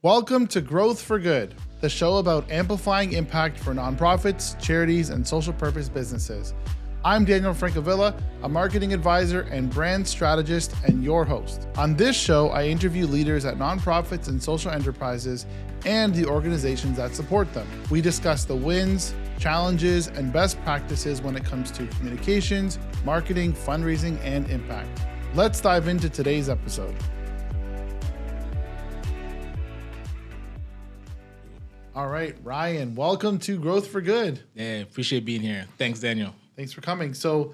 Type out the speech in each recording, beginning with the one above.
Welcome to Growth for Good, the show about amplifying impact for nonprofits, charities, and social purpose businesses. I'm Daniel Francavilla, a marketing advisor and brand strategist and your host. On this show, I interview leaders at nonprofits and social enterprises and the organizations that support them. We discuss the wins, challenges, and best practices when it comes to communications, marketing, fundraising, and impact. Let's dive into today's episode. All right, Ryan, welcome to Growth for Good. Yeah, appreciate being here. Thanks, Daniel. Thanks for coming. So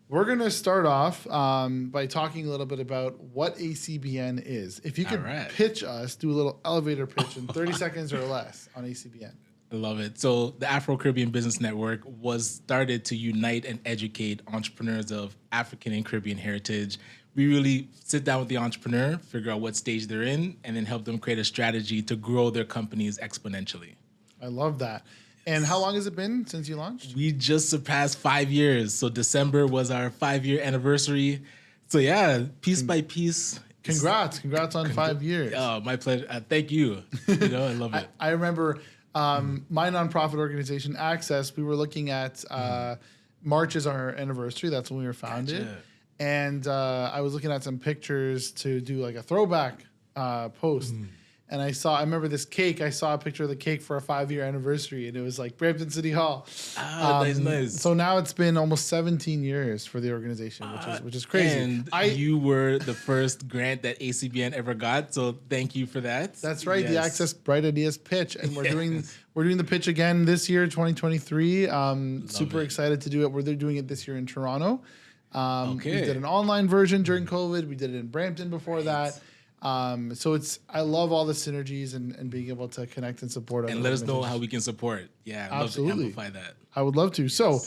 we're going to start off by talking a little bit about what ACBN is. If you could pitch us, do a little elevator pitch in 30 seconds or less on ACBN. I love it. So the Afro-Caribbean Business Network was started to unite and educate entrepreneurs of African and Caribbean heritage. We really sit down with the entrepreneur, figure out what stage they're in, and then help them create a strategy to grow their companies exponentially. I love that. And how long has it been since you launched? We just surpassed 5 years. So December was our 5-year anniversary. So yeah, piece by piece. Congrats on 5 years. Oh, my pleasure. Thank you. I love it. I remember my nonprofit organization, Access, we were looking at March is our anniversary. That's when we were founded. Gotcha. And I was looking at some pictures to do like a throwback post. And I remember this cake. I saw a picture of the cake for a 5-year anniversary, and it was like Brampton City Hall. Nice. So now it's been almost 17 years for the organization, which is crazy. And you were the first grant that ACBN ever got, so thank you for that. That's right, the Access Bright Ideas pitch, and we're doing the pitch again this year, 2023. Super excited to do it. We're doing it this year in Toronto. We did an online version during COVID. We did it in Brampton before that. So I love all the synergies and being able to connect and support. And let us know how we can support. Yeah, I'd love to amplify that. I would love to. So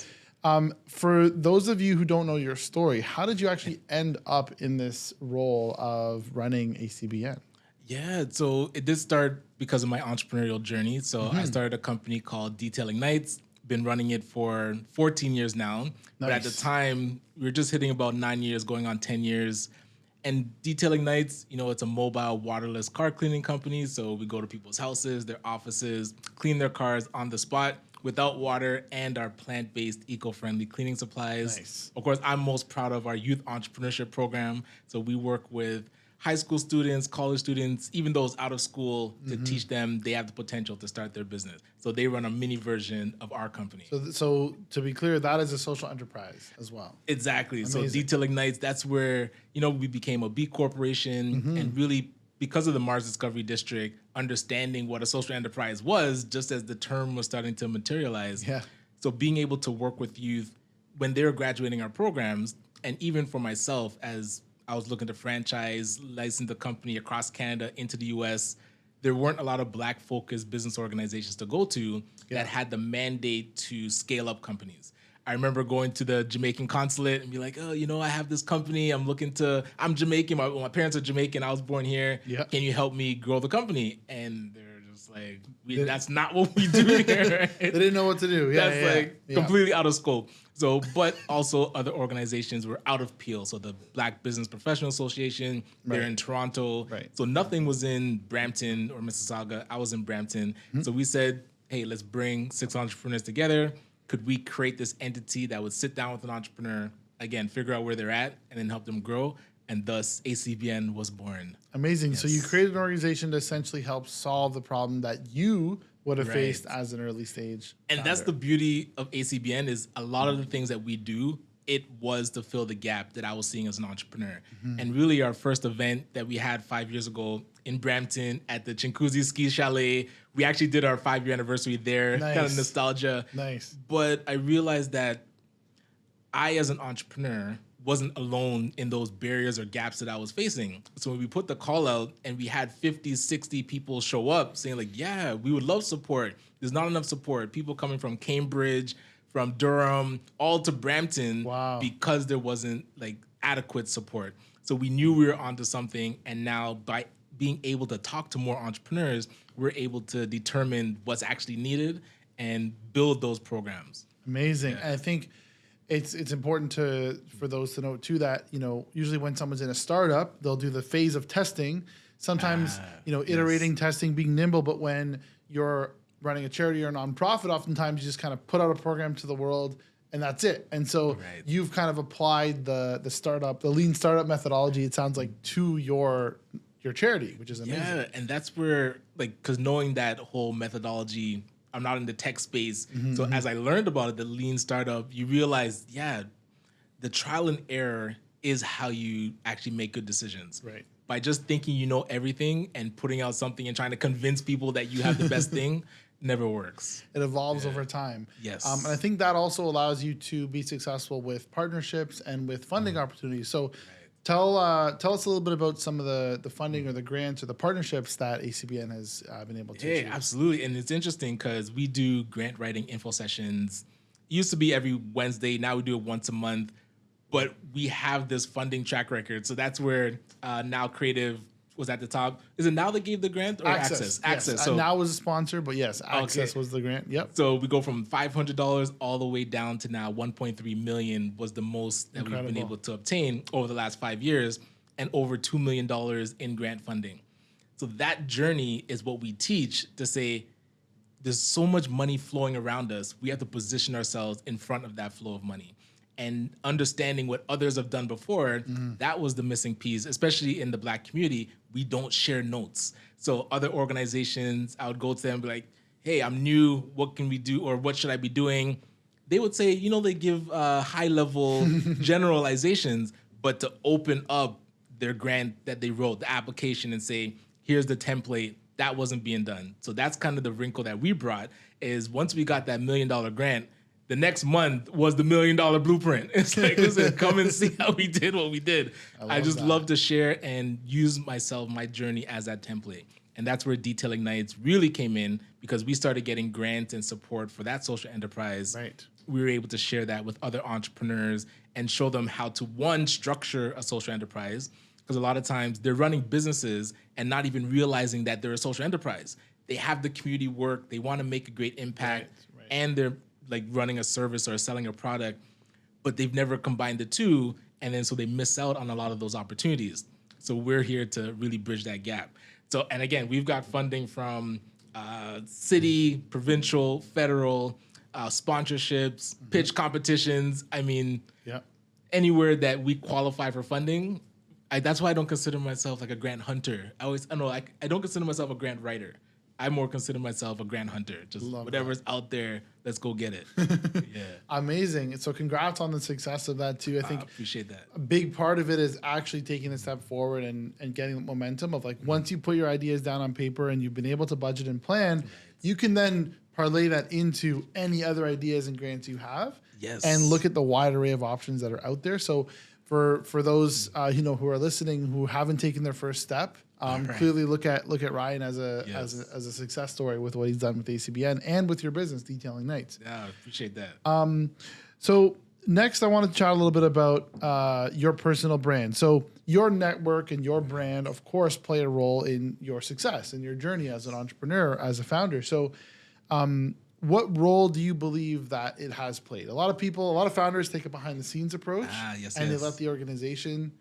for those of you who don't know your story, how did you actually end up in this role of running ACBN? Yeah, so it did start because of my entrepreneurial journey. So I started a company called Detailing Nights. Been running it for 14 years now. Nice. But at the time, we were just hitting about 9 years, going on 10 years. And Detailing Nights, it's a mobile waterless car cleaning company. So we go to people's houses, their offices, clean their cars on the spot without water and our plant-based, eco-friendly cleaning supplies. Nice. Of course, I'm most proud of our youth entrepreneurship program. So we work with high school students, college students, even those out of school, to teach them they have the potential to start their business. So they run a mini version of our company. So to be clear, that is a social enterprise as well. Exactly. Amazing. So Detailing Nights, that's where, we became a B corporation and really, because of the Mars Discovery District, understanding what a social enterprise was, just as the term was starting to materialize. Yeah. So being able to work with youth when they're graduating our programs, and even for myself as I was looking to franchise, license the company across Canada into the US. There weren't a lot of Black-focused business organizations to go to that had the mandate to scale up companies. I remember going to the Jamaican consulate and be like, I have this company. I'm Jamaican. My parents are Jamaican. I was born here. Yep. Can you help me grow the company? And they're just like, that's not what we do here. They didn't know what to do. That's completely out of scope. So, but also other organizations were out of Peel. So the Black Business Professional Association, they're in Toronto. Right. So nothing was in Brampton or Mississauga. I was in Brampton. So we said, hey, let's bring 6 entrepreneurs together. Could we create this entity that would sit down with an entrepreneur, again, figure out where they're at, and then help them grow? And thus, ACBN was born. Amazing. Yes. So you created an organization to essentially help solve the problem that you would have faced as an early stage And founder. That's the beauty of ACBN is a lot of the things that we do, it was to fill the gap that I was seeing as an entrepreneur. And really our first event that we had 5 years ago in Brampton at the Chinguzi Ski Chalet, we actually did our 5-year anniversary there, kind of nostalgia. Nice. But I realized that I, as an entrepreneur, wasn't alone in those barriers or gaps that I was facing. So when we put the call out and we had 50, 60 people show up saying like, yeah, we would love support. There's not enough support. People coming from Cambridge, from Durham, all to Brampton because there wasn't like adequate support. So we knew we were onto something. And now by being able to talk to more entrepreneurs, we're able to determine what's actually needed and build those programs. Amazing. Yeah. And I think it's important for those to know too that, usually when someone's in a startup, they'll do the phase of testing sometimes, iterating, testing, being nimble. But when you're running a charity or a nonprofit, oftentimes you just kind of put out a program to the world and that's it. And so you've kind of applied the lean startup methodology, it sounds like, to your charity, which is amazing. Yeah, and that's where, because knowing that whole methodology, I'm not in the tech space. So as I learned about it, the lean startup, you realize, the trial and error is how you actually make good decisions. Right. By just thinking you know everything and putting out something and trying to convince people that you have the best thing never works. It evolves over time. Yes. And I think that also allows you to be successful with partnerships and with funding opportunities. So tell us a little bit about some of the funding or the grants or the partnerships that ACBN has been able to achieve. Absolutely. And it's interesting because we do grant writing info sessions. It used to be every Wednesday. Now we do it once a month. But we have this funding track record. So that's where Now Creative was at the top. Is it Now that gave the grant or Access? Access. Yes. So Now was a sponsor, but yes, Access was the grant. Yep. So we go from $500 all the way down to now $1.3 million was the most that we've been able to obtain over the last 5 years, and over $2 million in grant funding. So that journey is what we teach, to say there's so much money flowing around us. We have to position ourselves in front of that flow of money. And understanding what others have done before, that was the missing piece, especially in the Black community. We don't share notes. So other organizations, I would go to them and be like, hey, I'm new. What can we do? Or what should I be doing? They would say, they give high-level generalizations, but to open up their grant that they wrote, the application, and say, here's the template, that wasn't being done. So that's kind of the wrinkle that we brought, is once we got that $1 million grant, the next month was the $1 million blueprint. It's like, listen, come and see how we did what we did. I just love to share and use my journey as that template. And that's where Detailing Nights really came in, because we started getting grants and support for that social enterprise. Right. We were able to share that with other entrepreneurs and show them how to, one, structure a social enterprise, because a lot of times they're running businesses and not even realizing that they're a social enterprise. They have the community work, they want to make a great impact, and they're running a service or selling a product, but they've never combined the two, and then so they miss out on a lot of those opportunities. So we're here to really bridge that gap. So, and again, we've got funding from city, provincial, federal, sponsorships, pitch competitions. I mean, anywhere that we qualify for funding. That's why I don't consider myself like a grant hunter. I don't consider myself a grant writer. I more consider myself a grant hunter. Just whatever's out there, let's go get it. Amazing. So congrats on the success of that too. I think appreciate that. A big part of it is actually taking a step forward and getting momentum of once you put your ideas down on paper and you've been able to budget and plan, you can then parlay that into any other ideas and grants you have. Yes. And look at the wide array of options that are out there. So for those who are listening who haven't taken their first step, clearly look at Ryan as a success story with what he's done with ACBN and with your business, Detailing Nights. Yeah, I appreciate that. So next, I want to chat a little bit about your personal brand. So your network and your brand, of course, play a role in your success and your journey as an entrepreneur, as a founder. So what role do you believe that it has played? A lot of founders take a behind the scenes approach they let the organization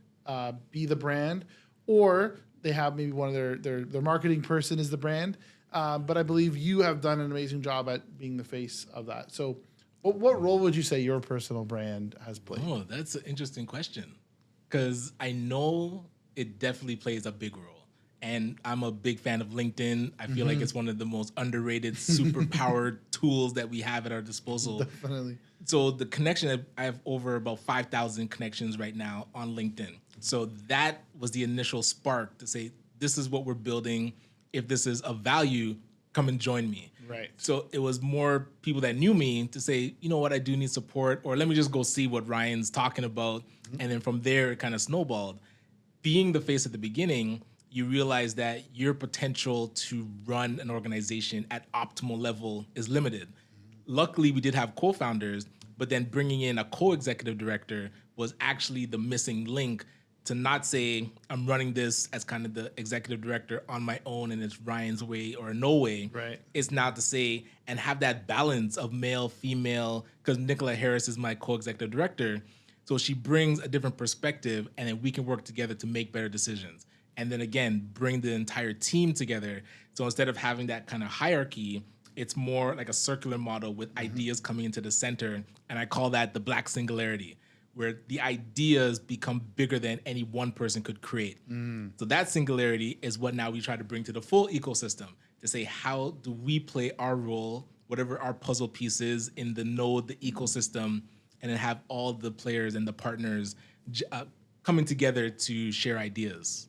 be the brand, or they have maybe one of their marketing person is the brand. But I believe you have done an amazing job at being the face of that. So what role would you say your personal brand has played? Oh, that's an interesting question, because I know it definitely plays a big role. And I'm a big fan of LinkedIn. I feel like it's one of the most underrated, super powered tools that we have at our disposal. Definitely. So the connection, I have over about 5,000 connections right now on LinkedIn. So that was the initial spark to say, this is what we're building. If this is of value, come and join me. Right. So it was more people that knew me to say, you know what, I do need support, or let me just go see what Ryan's talking about. And then from there, it kind of snowballed. Being the face at the beginning, you realize that your potential to run an organization at optimal level is limited. Luckily, we did have co-founders, but then bringing in a co-executive director was actually the missing link to not say, I'm running this as kind of the executive director on my own and it's Ryan's way or no way. Right. It's not to say, and have that balance of male, female, because Nicola Harris is my co-executive director. So she brings a different perspective, and then we can work together to make better decisions. and then again, bring the entire team together. So instead of having that kind of hierarchy, it's more like a circular model with ideas coming into the center. And I call that the Black singularity, where the ideas become bigger than any one person could create. So that singularity is what now we try to bring to the full ecosystem to say, how do we play our role, whatever our puzzle piece is in the node, the ecosystem, and then have all the players and the partners coming together to share ideas.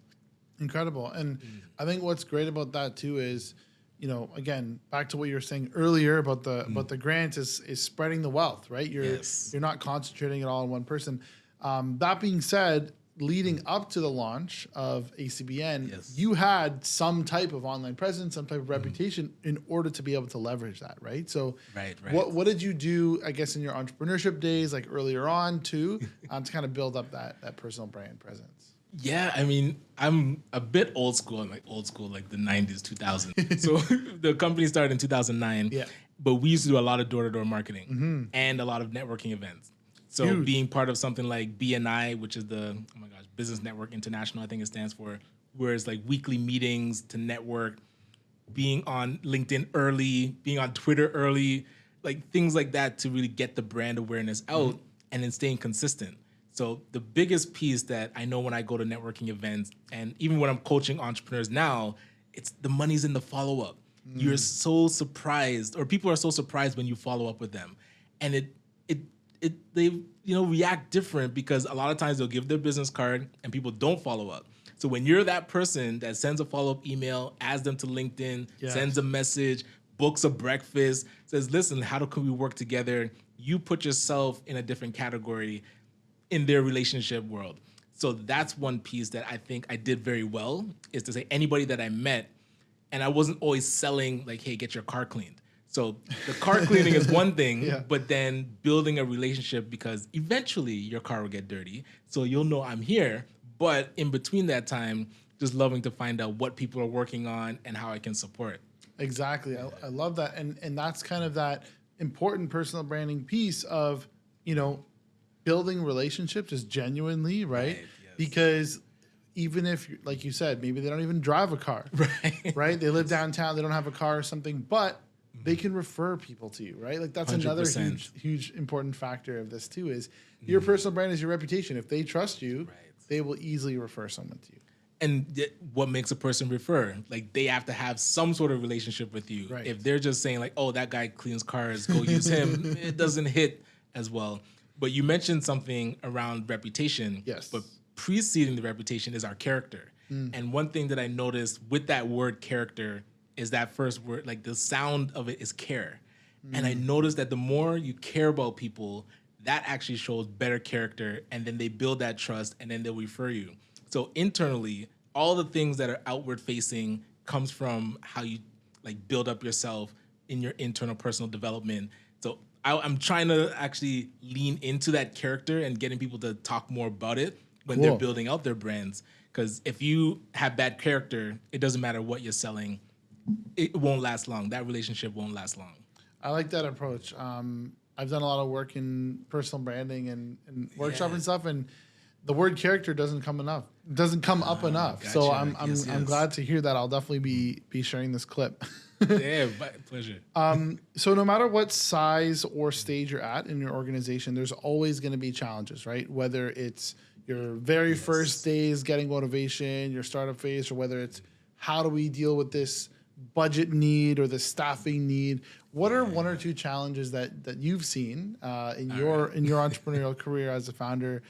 Incredible. And I think what's great about that too is, again, back to what you were saying earlier about the grants is spreading the wealth, right? You're not concentrating it all on one person. That being said, leading up to the launch of ACBN, you had some type of online presence, some type of reputation in order to be able to leverage that, right? So what did you do, I guess, in your entrepreneurship days, like earlier on too, to kind of build up that personal brand presence? Yeah, I mean, I'm a bit old school. I'm like the 90s, 2000s. So the company started in 2009, but we used to do a lot of door-to-door marketing and a lot of networking events. So being part of something like BNI, which is the, Business Network International, I think it stands for, where it's like weekly meetings to network, being on LinkedIn early, being on Twitter early, like things like that to really get the brand awareness out and then staying consistent. So the biggest piece that I know when I go to networking events, and even when I'm coaching entrepreneurs now, it's the money's in the follow-up. You're so surprised, or people are so surprised when you follow up with them. And they react different because a lot of times they'll give their business card and people don't follow up. So when you're that person that sends a follow-up email, adds them to LinkedIn, sends a message, books a breakfast, says, listen, how can we work together? You put yourself in a different category in their relationship world. So that's one piece that I think I did very well, is to say anybody that I met, and I wasn't always selling like, hey, get your car cleaned. So the car cleaning is one thing, but then building a relationship, because eventually your car will get dirty. So you'll know I'm here. But in between that time, just loving to find out what people are working on and how I can support. Exactly. I love that. And that's kind of that important personal branding piece of, building relationships is genuinely, right? Because even if, like you said, maybe they don't even drive a car, right? They live downtown, they don't have a car or something, but they can refer people to you, right? Like that's 100%. Another huge important factor of this too, is your personal brand is your reputation. If they trust you, they will easily refer someone to you. And what makes a person refer? Like they have to have some sort of relationship with you. Right. If they're just saying like, oh, that guy cleans cars, go use him, it doesn't hit as well. But you mentioned something around reputation. Yes. But preceding the reputation is our character. And one thing that I noticed with that word character is that first word, like the sound of it is care. And I noticed that the more you care about people, that actually shows better character, and then they build that trust, and then they'll refer you. So internally, all the things that are outward facing comes from how you like build up yourself in your internal personal development. So I'm trying to actually lean into that character and getting people to talk more about it when they're building out their brands. Because if you have bad character, it doesn't matter what you're selling. It won't last long. That relationship won't last long. I like that approach. I've done a lot of work in personal branding and workshop and stuff, and the word character doesn't come up enough. Gotcha. So I'm glad to hear that. I'll definitely be sharing this clip. Yeah, pleasure. So no matter what size or stage you're at in your organization, there's always going to be challenges, right? Whether it's your very first days getting motivation, your startup phase, or whether it's how do we deal with this budget need or the staffing need. What are one or two challenges that you've seen in your entrepreneurial career as a founder,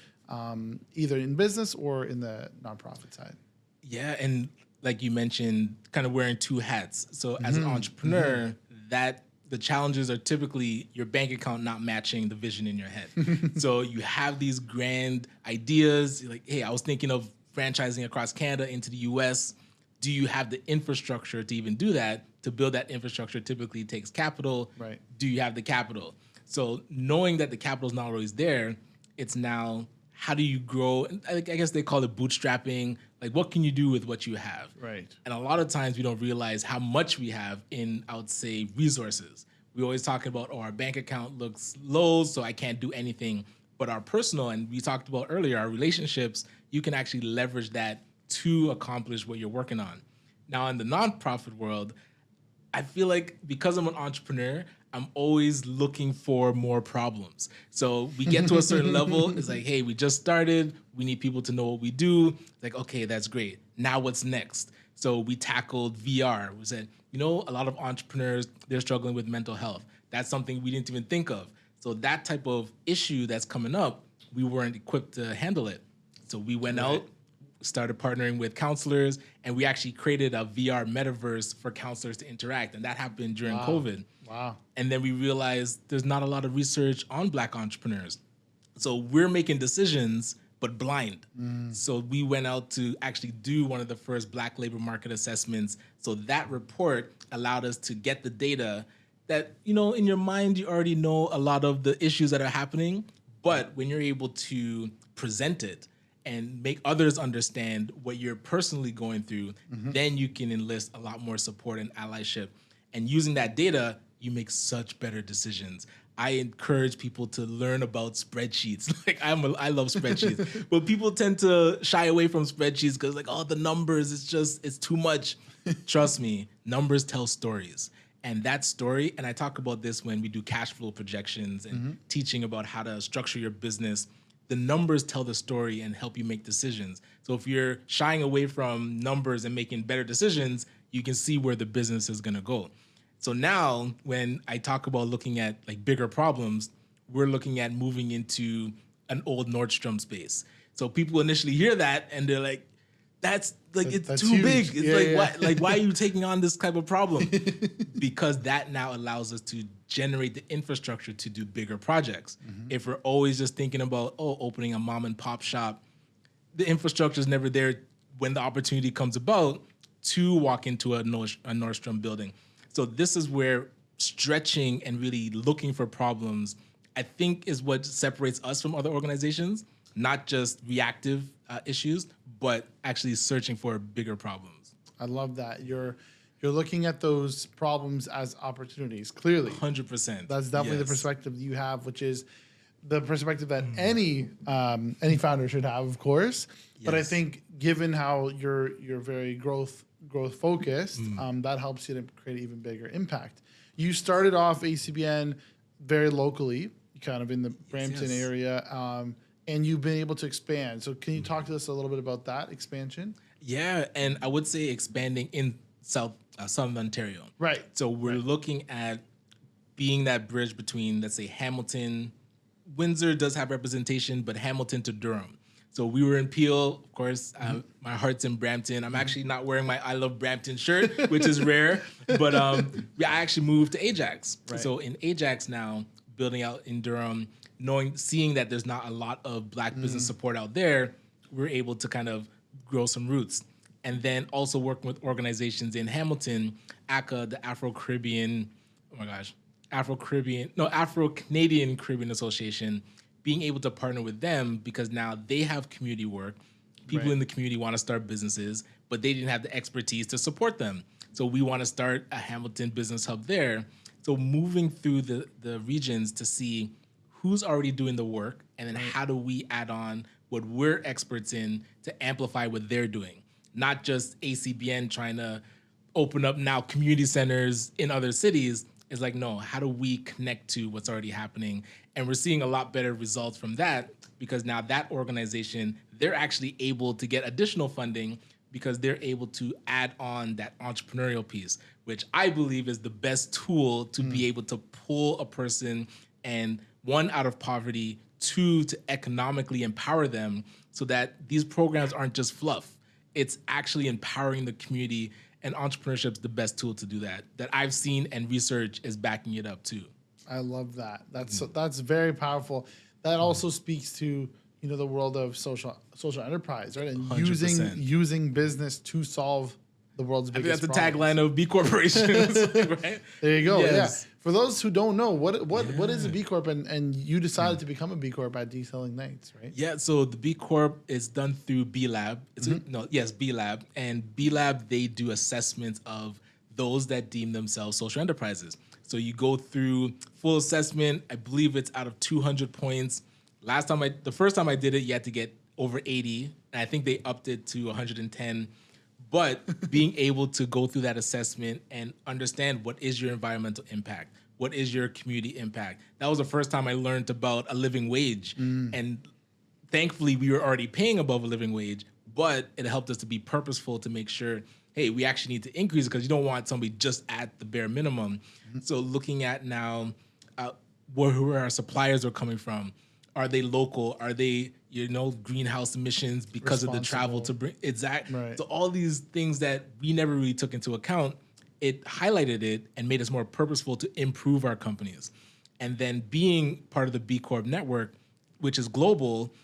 either in business or in the nonprofit side? Yeah, and like you mentioned, kind of wearing two hats. So as an entrepreneur, that the challenges are typically your bank account not matching the vision in your head. So you have these grand ideas, like, hey, I was thinking of franchising across Canada into the US. Do you have the infrastructure to even do that? To build that infrastructure typically takes capital. Right. Do you have the capital? So knowing that the capital is not always there, it's now how do you grow? I guess they call it bootstrapping. Like, what can you do with what you have? Right. And a lot of times we don't realize how much we have in, I would say, resources. We always talk about, oh, our bank account looks low, so I can't do anything. But our personal, and we talked about earlier, our relationships, you can actually leverage that to accomplish what you're working on. Now, in the nonprofit world, I feel like because I'm an entrepreneur, I'm always looking for more problems. So we get to a certain level, it's like, hey, we just started. We need people to know what we do. It's like, okay, that's great. Now what's next? So we tackled VR. We said, a lot of entrepreneurs, they're struggling with mental health. That's something we didn't even think of. So that type of issue that's coming up, we weren't equipped to handle it. So we went out, started partnering with counselors, and we actually created a VR metaverse for counselors to interact. And that happened during COVID. Wow. And then we realized there's not a lot of research on Black entrepreneurs. So we're making decisions, but blind. So we went out to actually do one of the first Black labor market assessments. So that report allowed us to get the data that, in your mind, you already know a lot of the issues that are happening. But when you're able to present it and make others understand what you're personally going through, then you can enlist a lot more support and allyship. And using that data, you make such better decisions. I encourage people to learn about spreadsheets. I love spreadsheets, but people tend to shy away from spreadsheets because the numbers, it's too much. Trust me, numbers tell stories. And that story, and I talk about this when we do cash flow projections and teaching about how to structure your business, the numbers tell the story and help you make decisions. So if you're shying away from numbers and making better decisions, you can see where the business is gonna go. So now when I talk about looking at bigger problems, we're looking at moving into an old Nordstrom space. So people initially hear that and they're like, that's too huge. big. It's Yeah. why are you taking on this type of problem? Because that now allows us to generate the infrastructure to do bigger projects. If we're always just thinking about, opening a mom and pop shop, the infrastructure is never there when the opportunity comes about to walk into a Nordstrom building. So this is where stretching and really looking for problems, I think, is what separates us from other organizations, not just reactive issues, but actually searching for bigger problems. I love that. You're looking at those problems as opportunities, clearly. 100%. That's definitely the perspective you have, which is the perspective that any founder should have, of course. Yes. But I think given how you're very growth focused, that helps you to create even bigger impact. You started off ACBN very locally, kind of in the Brampton area, and you've been able to expand. So can you talk to us a little bit about that expansion? Yeah, and I would say expanding in Southern Ontario. Right. So we're looking at being that bridge between, let's say, Hamilton. Windsor does have representation, but Hamilton to Durham. So we were in Peel, of course. My heart's in Brampton. I'm actually not wearing my I Love Brampton shirt, which is rare. But I actually moved to Ajax. Right. So in Ajax now, building out in Durham, seeing that there's not a lot of Black business support out there, we're able to kind of grow some roots. And then also working with organizations in Hamilton, ACA, the Afro-Caribbean, Afro-Canadian Caribbean Association, being able to partner with them because now they have community work. People in the community want to start businesses, but they didn't have the expertise to support them. So we want to start a Hamilton business hub there. So moving through the regions to see who's already doing the work and then how do we add on what we're experts in to amplify what they're doing. Not just ACBN trying to open up now community centers in other cities. It's like, no, how do we connect to what's already happening? And we're seeing a lot better results from that because now that organization, they're actually able to get additional funding because they're able to add on that entrepreneurial piece, which I believe is the best tool to be able to pull a person and one, out of poverty, two, to economically empower them so that these programs aren't just fluff. It's actually empowering the community, and entrepreneurship's the best tool to do that I've seen, and research is backing it up too. I love that. That's very powerful. That also speaks to the world of social enterprise, right? And 100%. using business to solve the world's biggest problems. I think that's the tagline of B corporations, right? There you go. Yes. Yeah. For those who don't know, what is a B Corp, and you decided to become a B Corp at Detailing Nights, right? Yeah. So the B Corp is done through B Lab. B Lab, and B Lab, they do assessments of those that deem themselves social enterprises. So you go through full assessment. I believe it's out of 200 points. The first time I did it, you had to get over 80 And I think they upped it to 110. But being able to go through that assessment and understand what is your environmental impact, what is your community impact. That was the first time I learned about a living wage. And thankfully, we were already paying above a living wage, but it helped us to be purposeful to make sure, hey, we actually need to increase it because you don't want somebody just at the bare minimum. So looking at now where our suppliers are coming from. Are they local? Are they, greenhouse emissions because of the travel to bring? Right. So all these things that we never really took into account, it highlighted it and made us more purposeful to improve our companies. And then being part of the B Corp network, which is global,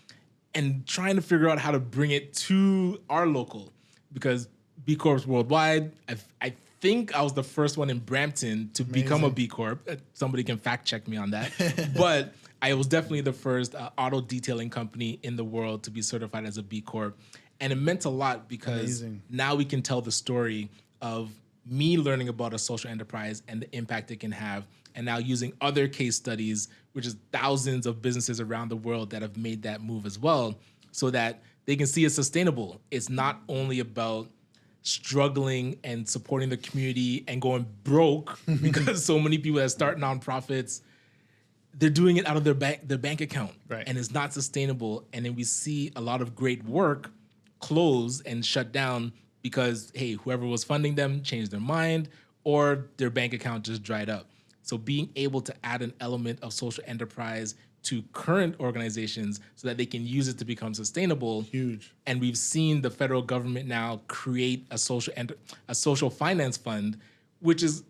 and trying to figure out how to bring it to our local, because B Corps worldwide. I think I was the first one in Brampton to become a B Corp. Somebody can fact check me on that. But I was definitely the first auto detailing company in the world to be certified as a B Corp. And it meant a lot because now we can tell the story of me learning about a social enterprise and the impact it can have, and now using other case studies, which is thousands of businesses around the world that have made that move as well, so that they can see it's sustainable. It's not only about struggling and supporting the community and going broke because so many people that start nonprofits, they're doing it out of their bank account, and it's not sustainable. And then we see a lot of great work close and shut down because, hey, whoever was funding them changed their mind or their bank account just dried up. So being able to add an element of social enterprise to current organizations so that they can use it to become sustainable. Huge. And we've seen the federal government now create a social finance fund, which is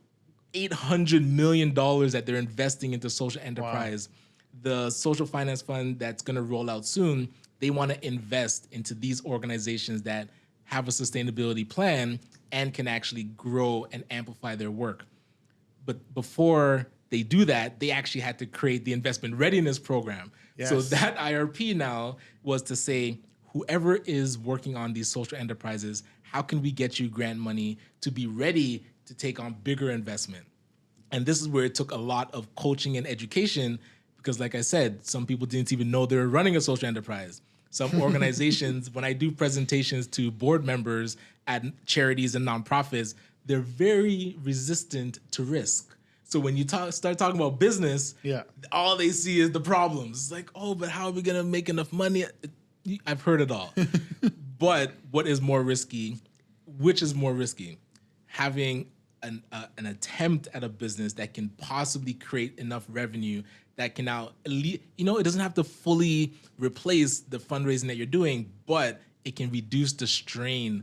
$800 million that they're investing into social enterprise. Wow. The social finance fund that's going to roll out soon, they want to invest into these organizations that have a sustainability plan and can actually grow and amplify their work. But before they do that, they actually had to create the investment readiness program. Yes. So that IRP now was to say, whoever is working on these social enterprises, how can we get you grant money to be ready to take on bigger investment? And this is where it took a lot of coaching and education because, like I said, some people didn't even know they were running a social enterprise. Some organizations, when I do presentations to board members at charities and nonprofits, they're very resistant to risk. So when you start talking about business, all they see is the problems. It's like, oh, but how are we going to make enough money? I've heard it all. But what is more risky? Which is more risky? Having an attempt at a business that can possibly create enough revenue that can now, it doesn't have to fully replace the fundraising that you're doing, but it can reduce the strain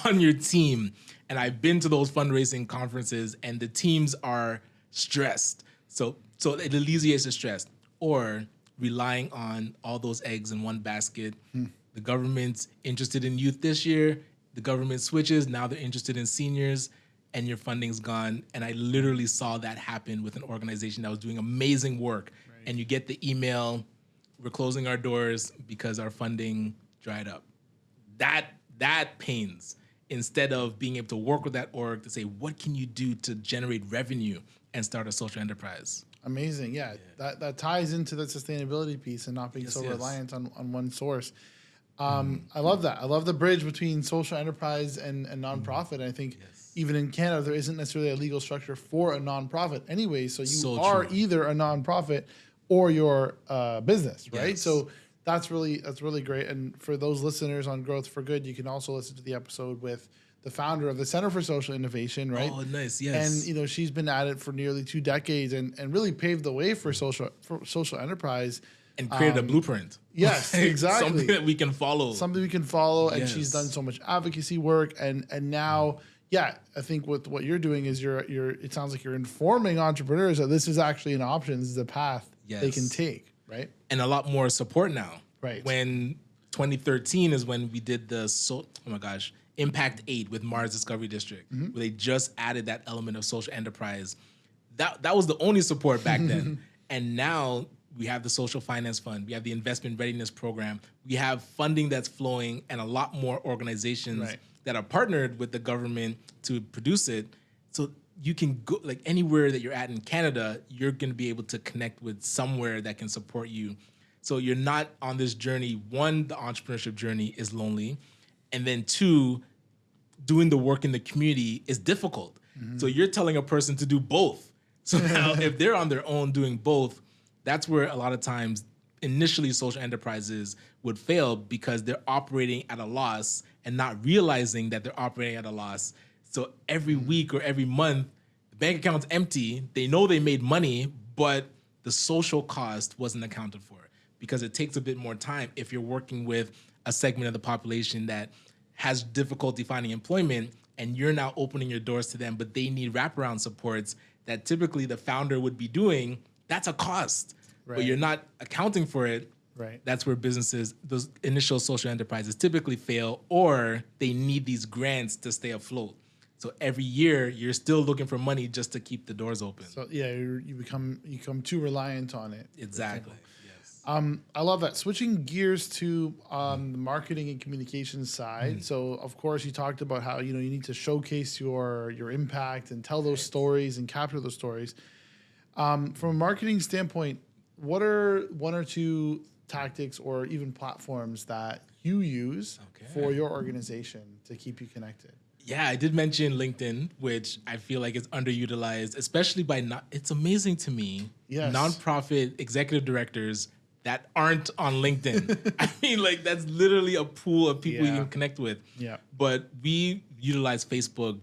on your team. And I've been to those fundraising conferences and the teams are stressed. So it alleviates the stress. Or relying on all those eggs in one basket. The government's interested in youth this year. The government switches. Now they're interested in seniors and your funding's gone. And I literally saw that happen with an organization that was doing amazing work. Right. And you get the email, we're closing our doors because our funding dried up. That pains. Instead of being able to work with that org to say, what can you do to generate revenue and start a social enterprise? Amazing. Yeah. That ties into the sustainability piece and not being reliant on one source. I love that. I love the bridge between social enterprise and nonprofit. And I think even in Canada, there isn't necessarily a legal structure for a nonprofit anyway. So you are either a nonprofit or your business, right? Yes. So that's really great. And for those listeners on Growth for Good, you can also listen to the episode with the founder of the Center for Social Innovation, right? Oh, nice, yes. And she's been at it for nearly 2 decades and really paved the way for social enterprise. And created a blueprint. Yes, exactly. Something that we can follow. And she's done so much advocacy work. And now, I think with what you're doing is it sounds like you're informing entrepreneurs that this is actually an option. This is a path they can take, right? And a lot more support now. Right. When 2013 is when we did the Impact 8 with Mars Discovery District, where they just added that element of social enterprise. That was the only support back then. And now we have the Social Finance Fund. We have the Investment Readiness Program. We have funding that's flowing and a lot more organizations that are partnered with the government to produce it. So you can go, like anywhere that you're at in Canada, you're going to be able to connect with somewhere that can support you. So you're not on this journey. One, the entrepreneurship journey is lonely. And then two, doing the work in the community is difficult. So you're telling a person to do both. So now if they're on their own doing both, that's where a lot of times initially social enterprises would fail because they're operating at a loss and not realizing that they're operating at a loss. So every week or every month, the bank account's empty. They know they made money, but the social cost wasn't accounted for because it takes a bit more time if you're working with a segment of the population that has difficulty finding employment and you're now opening your doors to them, but they need wraparound supports that typically the founder would be doing. That's a cost, but you're not accounting for it. Right. That's where businesses, those initial social enterprises typically fail, or they need these grants to stay afloat. So every year you're still looking for money just to keep the doors open. So yeah, you become too reliant on it. Exactly. Yes. I love that. Switching gears to the marketing and communications side. So of course you talked about how you need to showcase your impact and tell those stories and capture those stories. From a marketing standpoint, what are one or two tactics or even platforms that you use for your organization to keep you connected? Yeah, I did mention LinkedIn, which I feel like is underutilized, especially by it's amazing to me, nonprofit executive directors that aren't on LinkedIn. I mean, like that's literally a pool of people you can connect with. Yeah. But we utilize Facebook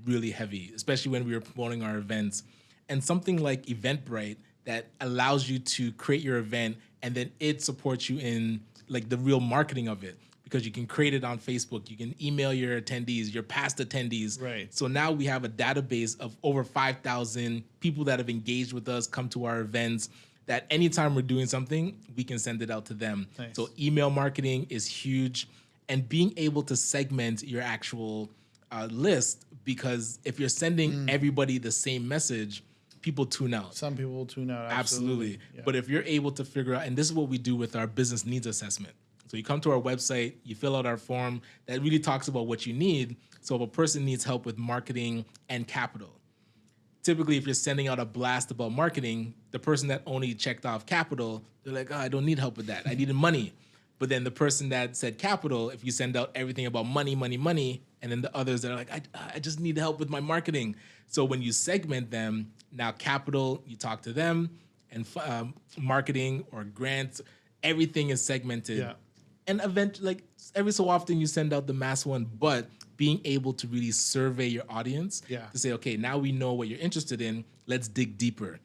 really heavy, especially when we were promoting our events. And something like Eventbrite that allows you to create your event and then it supports you in like the real marketing of it. Because you can create it on Facebook, you can email your attendees, your past attendees. Right. So now we have a database of over 5,000 people that have engaged with us, come to our events, that anytime we're doing something, we can send it out to them. Nice. So email marketing is huge. And being able to segment your actual list, because if you're sending everybody the same message, people tune out. Some people will tune out. Absolutely. Yeah. But if you're able to figure out, and this is what we do with our business needs assessment. So you come to our website, you fill out our form that really talks about what you need. So if a person needs help with marketing and capital, typically if you're sending out a blast about marketing, the person that only checked off capital, they're like, oh, I don't need help with that. I needed money. But then the person that said capital, if you send out everything about money, money, money, and then the others that are like, I just need help with my marketing. So when you segment them, now capital, you talk to them, and marketing or grants, everything is segmented. Yeah. And eventually, like every so often you send out the mass one, but being able to really survey your audience to say, okay, now we know what you're interested in. Let's dig deeper.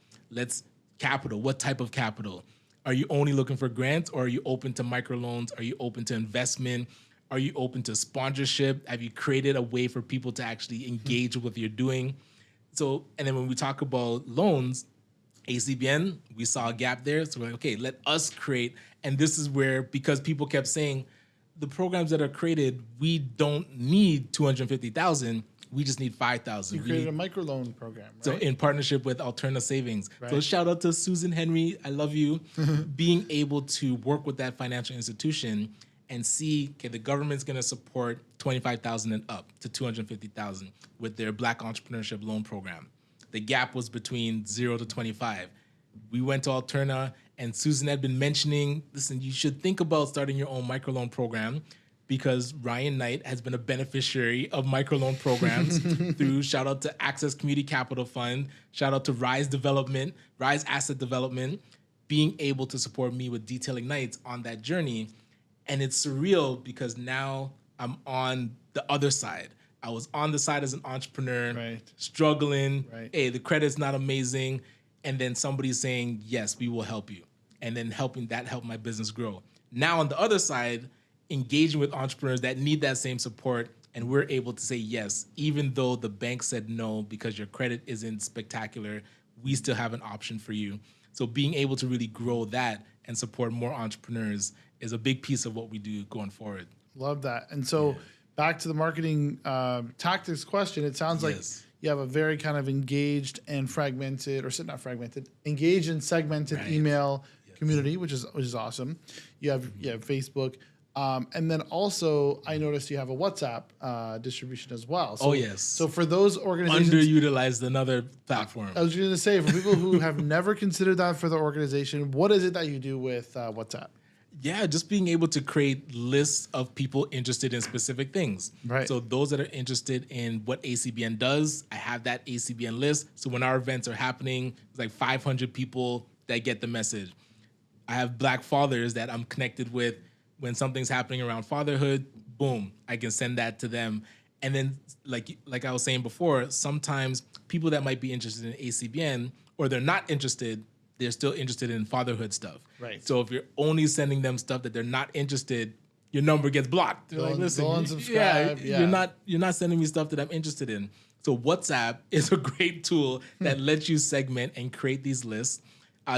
Capital. What type of capital? Are you only looking for grants, or are you open to microloans? Are you open to investment? Are you open to sponsorship? Have you created a way for people to actually engage with what you're doing? So, and then when we talk about loans, ACBN, we saw a gap there. So we're like, okay, let us create. And this is where, because people kept saying, the programs that are created, we don't need 250,000. We just need 5,000. You created a microloan program, right? So in partnership with Alterna Savings. Right. So shout out to Susan Henry. I love you. Being able to work with that financial institution and see, okay, the government's going to support 25,000 and up to 250,000 with their Black Entrepreneurship Loan Program. The gap was between 0 to 25. We went to Alterna, and Susan had been mentioning, listen, you should think about starting your own microloan program, because Ryan Knight has been a beneficiary of microloan programs through, shout out to Access Community Capital Fund, shout out to Rise Asset Development, being able to support me with Detailing Nights on that journey. And it's surreal because now I'm on the other side. I was on the side as an entrepreneur, struggling. Hey, the credit's not amazing. And then somebody's saying, yes, we will help you. And then help my business grow. Now on the other side, engaging with entrepreneurs that need that same support. And we're able to say yes, even though the bank said no because your credit isn't spectacular, we still have an option for you. So being able to really grow that and support more entrepreneurs is a big piece of what we do going forward. Love that. And so back to the marketing tactics question, it sounds like you have a very kind of engaged and fragmented, or not fragmented, engaged and segmented email community, which is awesome. You have Facebook. And then also, I noticed you have a WhatsApp distribution as well. So, Oh, yes. So for those organizations, Underutilized another platform. I was going to say, for people who have never considered that for their organization, what is it that you do with WhatsApp? Yeah, just being able to create lists of people interested in specific things. Right. So those that are interested in what ACBN does, I have that ACBN list. So when our events are happening, it's like 500 people that get the message. I have Black fathers that I'm connected with. When something's happening around fatherhood, boom, I can send that to them. And then, like I was saying before, sometimes people that might be interested in ACBN or they're not interested, they're still interested in fatherhood stuff. Right. So if you're only sending them stuff that they're not interested, your number gets blocked. They're like, listen, go unsubscribe. you're not sending me stuff that I'm interested in. So WhatsApp is a great tool that lets you segment and create these lists.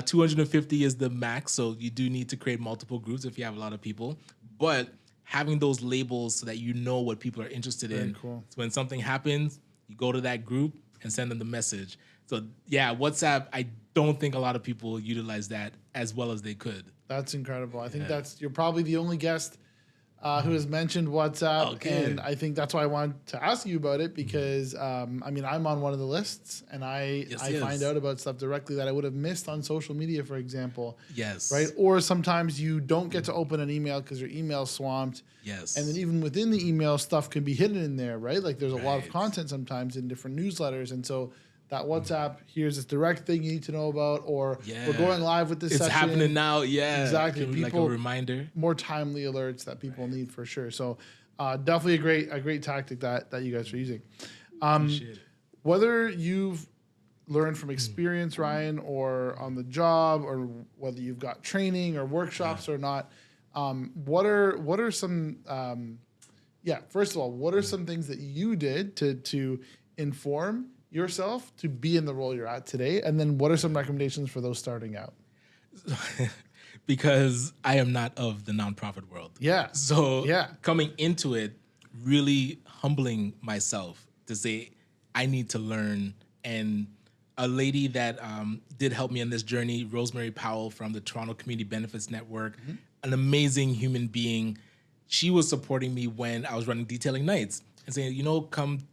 250 is the max, so you do need to create multiple groups if you have a lot of people. But having those labels so that you know what people are interested in. Cool. So when something happens, you go to that group and send them the message. So yeah, WhatsApp, I don't think a lot of people utilize that as well as they could. That's incredible. I think you're probably the only guest who has mentioned WhatsApp. Okay. And I think that's why I wanted to ask you about it because, I'm on one of the lists and I find out about stuff directly that I would have missed on social media, for example. Yes. Right. Or sometimes you don't get to open an email because your email's swamped. Yes. And then even within the email, stuff can be hidden in there, right? Like there's a lot of content sometimes in different newsletters. And so that WhatsApp, here's this direct thing you need to know about, or we're going live with this it's session. happening now, yeah. Exactly. People, like a reminder. More timely alerts that people need for sure. So definitely a great tactic that you guys are using. Whether you've learned from experience, Ryan, or on the job, or whether you've got training or workshops or not, what are some first of all, what are some things that you did to inform yourself to be in the role you're at today? And then what are some recommendations for those starting out? Because I am not of the nonprofit world. Yeah. So coming into it, really humbling myself to say, I need to learn. And a lady that did help me on this journey, Rosemary Powell from the Toronto Community Benefits Network, an amazing human being. She was supporting me when I was running detailing nights and saying,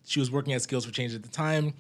she was working at Skills for Change at the time,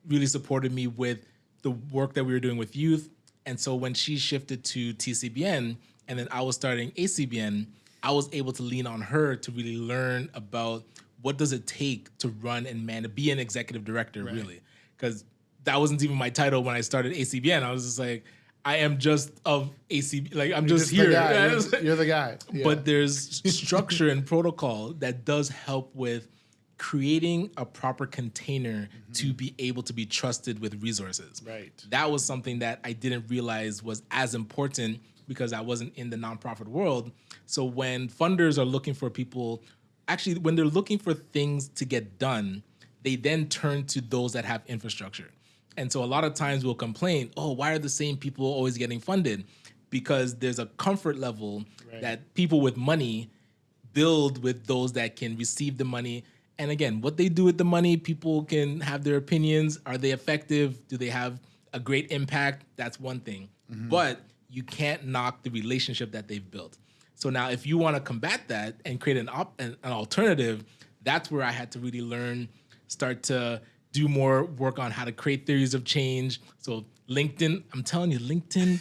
really supported me with the work that we were doing with youth. And so when she shifted to TCBN and then I was starting ACBN, I was able to lean on her to really learn about what does it take to run and be an executive director, really. Because that wasn't even my title when I started ACBN. I was just like, I am just of ACB, like I'm just here. You're the guy. Yeah. But there's structure and protocol that does help with creating a proper container to be able to be trusted with resources. Right. That was something that I didn't realize was as important because I wasn't in the nonprofit world. So when funders are looking for people, actually when they're looking for things to get done, they then turn to those that have infrastructure. And so a lot of times we'll complain, why are the same people always getting funded? Because there's a comfort level that people with money build with those that can receive the money. And again, what they do with the money, people can have their opinions. Are they effective? Do they have a great impact? That's one thing. But you can't knock the relationship that they've built. So now if you want to combat that and create an alternative, that's where I had to really start to do more work on how to create theories of change. So LinkedIn, I'm telling you, LinkedIn,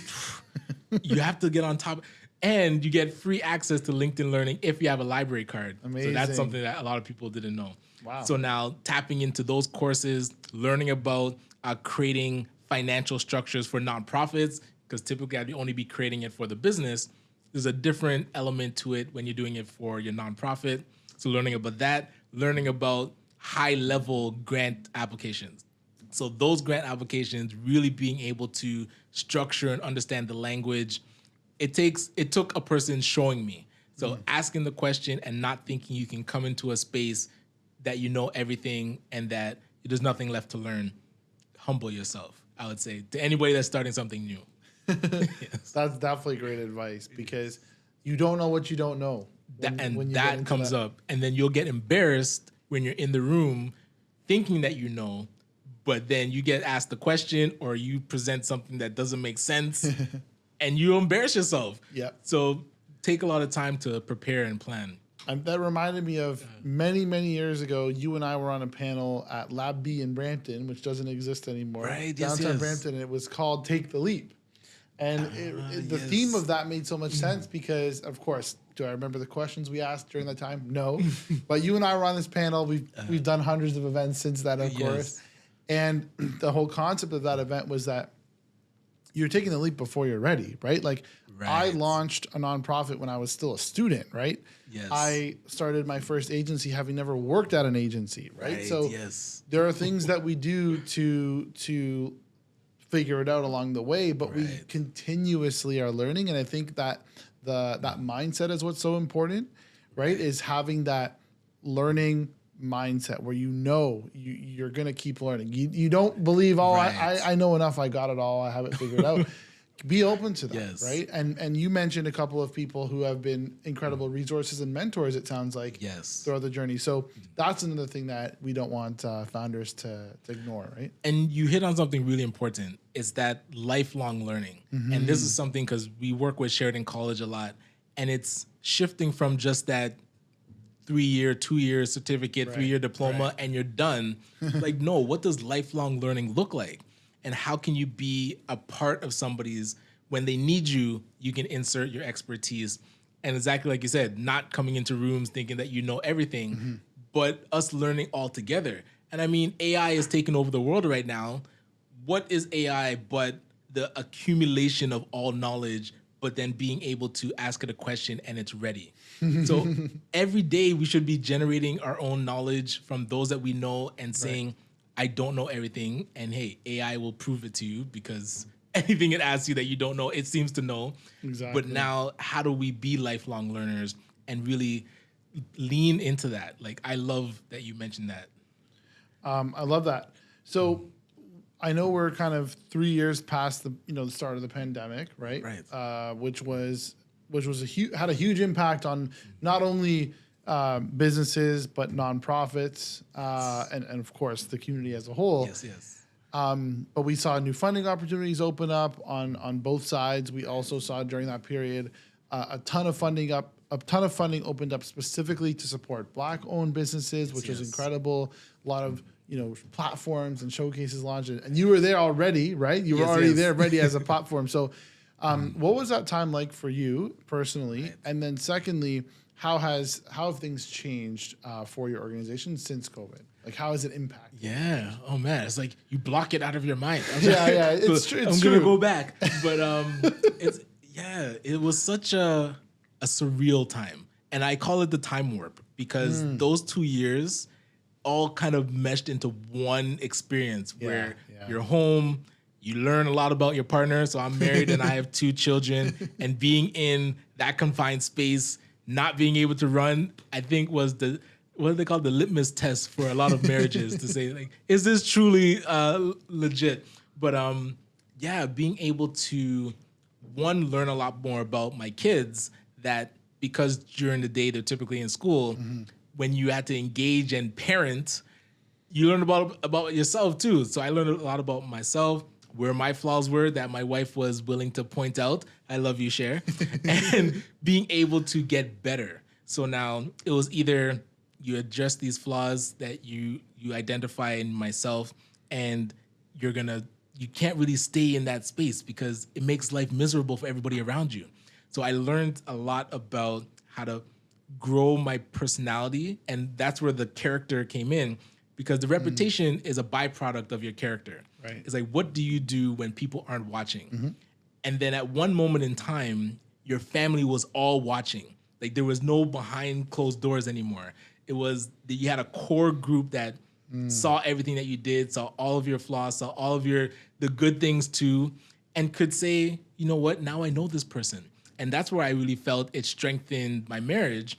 you have to get on top. And you get free access to LinkedIn Learning if you have a library card. Amazing. So that's something that a lot of people didn't know. Wow. So now tapping into those courses, learning about creating financial structures for nonprofits, because typically I'd only be creating it for the business. There's a different element to it when you're doing it for your nonprofit. So learning about that, learning about high-level grant applications. So those grant applications, really being able to structure and understand the language. It took a person showing me. So asking the question and not thinking you can come into a space that you know everything and that there's nothing left to learn. Humble yourself, I would say, to anybody that's starting something new. Yes. That's definitely great advice because you don't know what you don't know. When that comes up. And then you'll get embarrassed when you're in the room thinking that you know, but then you get asked the question or you present something that doesn't make sense and you embarrass yourself. Yeah. So take a lot of time to prepare and plan. That reminded me of many, many years ago. You and I were on a panel at Lab B in Brampton, which doesn't exist anymore. Right, Downtown Brampton. And it was called Take the Leap. And the theme of that made so much sense because, of course, do I remember the questions we asked during that time? No. But you and I were on this panel. We've done hundreds of events since then, of course. And the whole concept of that event was that you're taking the leap before you're ready, right? Like I launched a nonprofit when I was still a student, right? Yes. I started my first agency having never worked at an agency, right? So there are things that we do to figure it out along the way, but we continuously are learning. And I think that that mindset is what's so important, right? Is having that learning mindset where you're going to keep learning. You don't believe, I know enough, I got it all, I have it figured out. Be open to that, right? And you mentioned a couple of people who have been incredible resources and mentors, it sounds like, throughout the journey. So that's another thing that we don't want founders to ignore, right? And you hit on something really important, is that lifelong learning. And this is something, because we work with Sheridan College a lot, and it's shifting from just that 3-year, 2-year certificate, 3-year diploma, and you're done. Like, no, what does lifelong learning look like? And how can you be a part of somebody's, when they need you, you can insert your expertise. And exactly like you said, not coming into rooms thinking that you know everything, but us learning all together. And I mean, AI is taking over the world right now. What is AI but the accumulation of all knowledge, but then being able to ask it a question and it's ready? So every day we should be generating our own knowledge from those that we know and saying, I don't know everything. And hey, AI will prove it to you, because anything it asks you that you don't know, it seems to know. Exactly. But now, how do we be lifelong learners and really lean into that? Like, I love that you mentioned that. I love that. So I know we're kind of 3 years past the start of the pandemic, right? Right. Which had a huge impact on not only businesses but nonprofits and of course the community as a whole. But we saw new funding opportunities open up on both sides. We also saw during that period a ton of funding opened up specifically to support Black-owned businesses, which was incredible. A lot of platforms and showcases launched, and you were there already, right? You were already there, ready as a platform. So, what was that time like for you personally? And then, secondly, how have things changed for your organization since COVID? Like, how has it impacted? Yeah. Oh man, it's like you block it out of your mind. It's true. I'm gonna go back, but it was such a surreal time, and I call it the time warp, because those 2 years all kind of meshed into one experience where you're home, you learn a lot about your partner. So I'm married and I have 2 children, and being in that confined space, not being able to run, I think was what do they call the litmus test for a lot of marriages to say, like, is this truly legit? But being able to learn a lot more about my kids, that because during the day they're typically in school, when you had to engage and parent, you learn about yourself too. So I learned a lot about myself, where my flaws were that my wife was willing to point out. I love you, Cher. And being able to get better. So now it was either you address these flaws that you identify in myself, and you can't really stay in that space because it makes life miserable for everybody around you. So I learned a lot about how to grow my personality, and that's where the character came in, because the reputation is a byproduct of your character. Right. It's like, what do you do when people aren't watching? And then at one moment in time, your family was all watching. Like, there was no behind closed doors anymore. It was that you had a core group that saw everything that you did, saw all of your flaws, saw all of the good things too, and could say, you know what, now I know this person. And that's where I really felt it strengthened my marriage,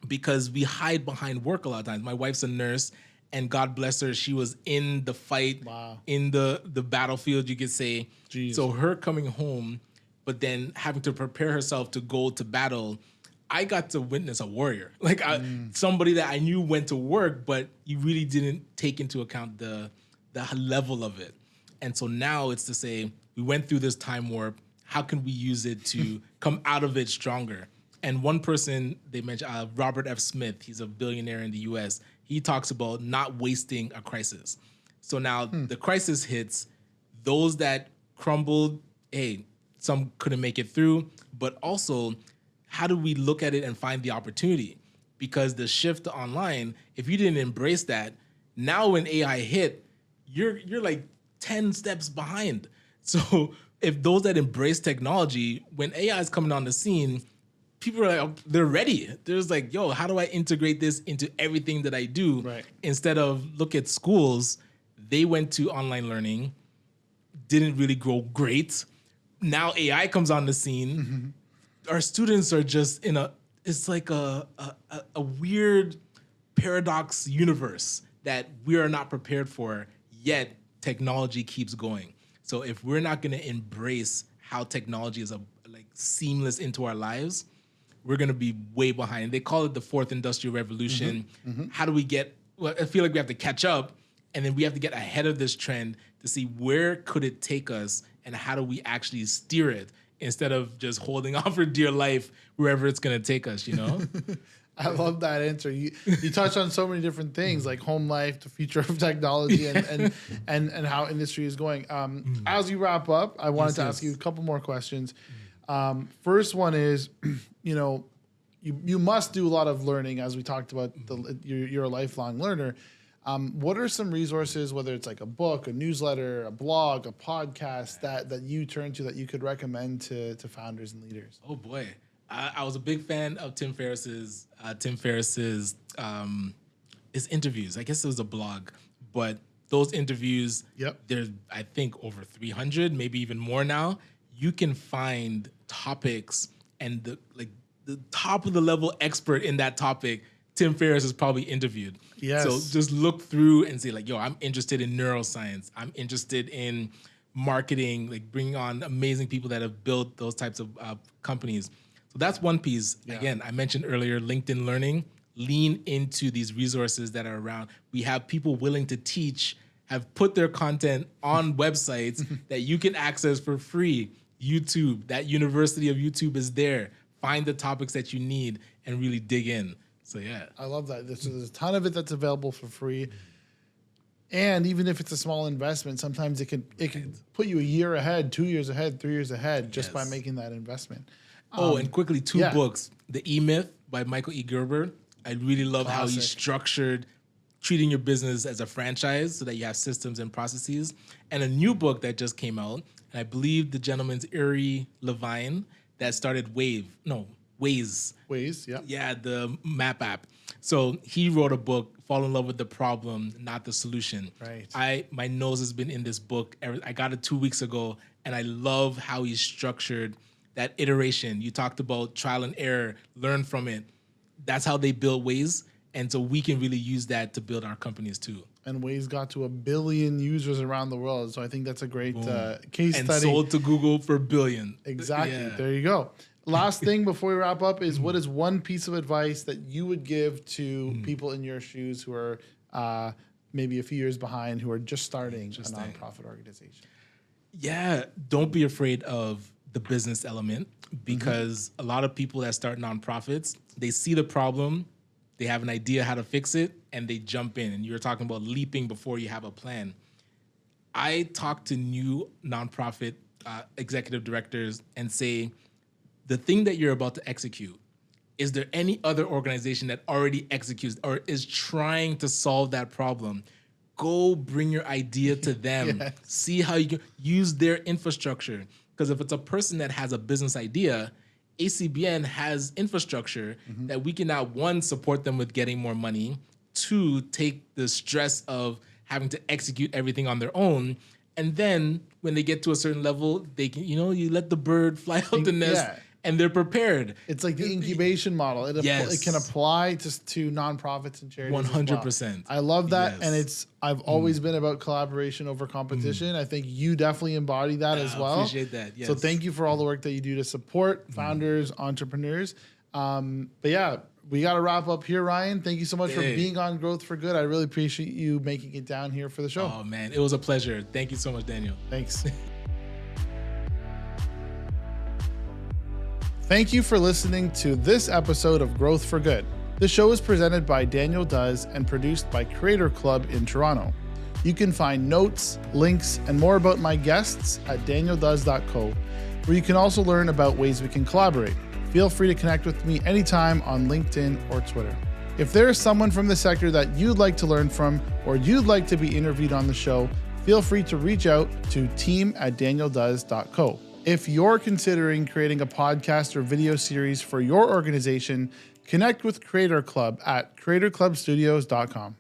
because we hide behind work a lot of times. My wife's a nurse, and God bless her, she was in the fight, in the battlefield, you could say. Jeez. So her coming home, but then having to prepare herself to go to battle, I got to witness a warrior. Like somebody that I knew went to work, but you really didn't take into account the level of it. And so now it's to say, we went through this time warp. How can we use it to come out of it stronger? And one person they mentioned, Robert F. Smith, he's a billionaire in the US. He talks about not wasting a crisis. So now the crisis hits, those that crumbled, hey, some couldn't make it through, but also how do we look at it and find the opportunity? Because the shift to online, if you didn't embrace that, now when AI hit, you're like 10 steps behind. So if those that embrace technology, when AI is coming on the scene, people are like, they're ready. There's like, yo, how do I integrate this into everything that I do? Right. Instead of look at schools, they went to online learning, didn't really grow great. Now AI comes on the scene. Our students are just it's like a weird paradox universe that we are not prepared for, yet technology keeps going. So if we're not going to embrace how technology is like seamless into our lives, we're going to be way behind. They call it the fourth industrial revolution. How do we I feel like we have to catch up, and then we have to get ahead of this trend to see where could it take us and how do we actually steer it instead of just holding on for dear life wherever it's going to take us, you know? I love that answer. You touched on so many different things like home life, the future of technology, and how industry is going. As we wrap up, I wanted to ask you a couple more questions. First one is, you must do a lot of learning, as we talked about. You're a lifelong learner. What are some resources, whether it's like a book, a newsletter, a blog, a podcast that you turn to that you could recommend to founders and leaders? Oh boy. I was a big fan of Tim Ferriss's his interviews. I guess it was a blog, but those interviews, there's I think over 300, maybe even more now. You can find topics and the top of the level expert in that topic. Tim Ferriss is probably interviewed. Yes. So just look through and say like, yo, I'm interested in neuroscience. I'm interested in marketing, like bringing on amazing people that have built those types of companies. So that's one piece. Yeah. Again, I mentioned earlier, LinkedIn Learning. Lean into these resources that are around. We have people willing to teach, have put their content on websites that you can access for free. YouTube, that University of YouTube is there. Find the topics that you need and really dig in. So yeah. I love that. There's a ton of it that's available for free. And even if it's a small investment, sometimes it can put you a year ahead, 2 years ahead, 3 years ahead just by making that investment. And quickly, two books. The E-Myth by Michael E. Gerber. I really love how he structured treating your business as a franchise so that you have systems and processes. And a new book that just came out, and I believe the gentleman's Uri Levine that started Waze. Waze, yeah. Yeah, the map app. So he wrote a book, Fall in Love with the Problem, Not the Solution. Right. My nose has been in this book. I got it 2 weeks ago, and I love how he structured that iteration. You talked about trial and error, learn from it. That's how they build Waze. And so we can really use that to build our companies too. And Waze got to 1 billion users around the world. So I think that's a great case study. And sold to Google for $1 billion. Exactly. Yeah. There you go. Last thing before we wrap up is what is one piece of advice that you would give to people in your shoes who are maybe a few years behind, who are just starting a nonprofit organization? Yeah. Don't be afraid of the business element, because a lot of people that start nonprofits, they see the problem, they have an idea how to fix it, and they jump in. And you're talking about leaping before you have a plan. I talk to new nonprofit executive directors and say, the thing that you're about to execute, is there any other organization that already executes or is trying to solve that problem? Go bring your idea to them. Yes. See how you can use their infrastructure. Because if it's a person that has a business idea, ACBN has infrastructure that we can now, one, support them with getting more money, two, take the stress of having to execute everything on their own. And then when they get to a certain level, they can, you let the bird fly out the nest. Yeah. And they're prepared. It's like the incubation model. It can apply to nonprofits and charities 100%. Well. I love that. Yes. And I've always been about collaboration over competition. I think you definitely embody that as well. I appreciate that. Yes. So thank you for all the work that you do to support founders, entrepreneurs. But yeah, we got to wrap up here, Ryan. Thank you so much for being on Growth for Good. I really appreciate you making it down here for the show. Oh man, it was a pleasure. Thank you so much, Daniel. Thanks. Thank you for listening to this episode of Growth for Good. The show is presented by Daniel Does and produced by CreatorClub in Toronto. You can find notes, links, and more about my guests at danieldoes.co, where you can also learn about ways we can collaborate. Feel free to connect with me anytime on LinkedIn or Twitter. If there is someone from the sector that you'd like to learn from or you'd like to be interviewed on the show, feel free to reach out to team@danieldoes.co. If you're considering creating a podcast or video series for your organization, connect with Creator Club at creatorclubstudios.com.